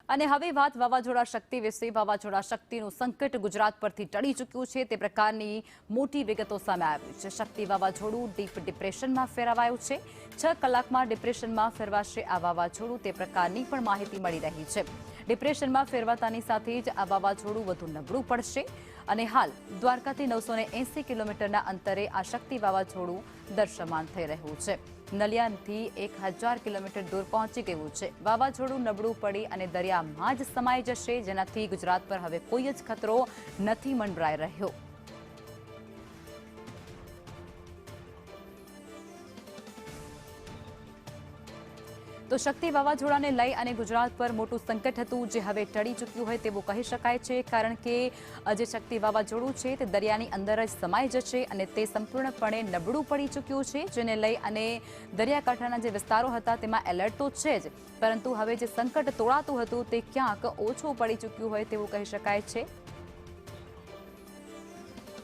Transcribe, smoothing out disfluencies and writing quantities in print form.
અને હવે વાત વાવાઝોડા શક્તિ વિશે વાવાઝોડા શક્તિનું સંકટ ગુજરાત પરથી ટળી ચૂક્યું છે તે પ્રકારની મોટી વિગતો સામે આવી છે। શક્તિ વાવાઝોડું ડીપ ડિપ્રેશનમાં ફેરવાયું છે। 6 કલાકમાં ડિપ્રેશનમાં ફેરવાશે આ વાવાઝોડું તે પ્રકારની પણ માહિતી મળી રહી છે। ડિપ્રેશનમાં ફેરવાતાની સાથે જ આ વાવાઝોડું વધુ નબળું પડશે અને હાલ દ્વારકાથી 980 કિલોમીટરના અંતરે આ શક્તિ વાવાઝોડું દૃશ્યમાન થઈ રહ્યું છે। નલિયાથી 1000 કિલોમીટર દૂર પહોંચી ગયું છે। વાવાઝોડું નબળું પડી અને દરિયામાં જ સમાઈ જશે, જેનાથી ગુજરાત પર હવે કોઈ જ ખતરો નથી મંડરાઈ રહ્યો। તો શક્તિ વાવાઝોડાને લઈ અને ગુજરાત પર મોટું સંકટ હતું જે હવે ટળી ચૂક્યું હોય તેવું કહી શકાય છે, કારણ કે જે શક્તિ વાવાઝોડું છે તે દરિયાની અંદર જ સમાઈ જશે અને તે સંપૂર્ણપણે નબળું પડી ચૂક્યું છે, જેને લઈ અને દરિયાકાંઠાના જે વિસ્તારો હતા તેમાં એલર્ટ તો છે જ, પરંતુ હવે જે સંકટ તોળાતું હતું તે ક્યાંક ઓછું પડી ચૂક્યું હોય તેવું કહી શકાય છે।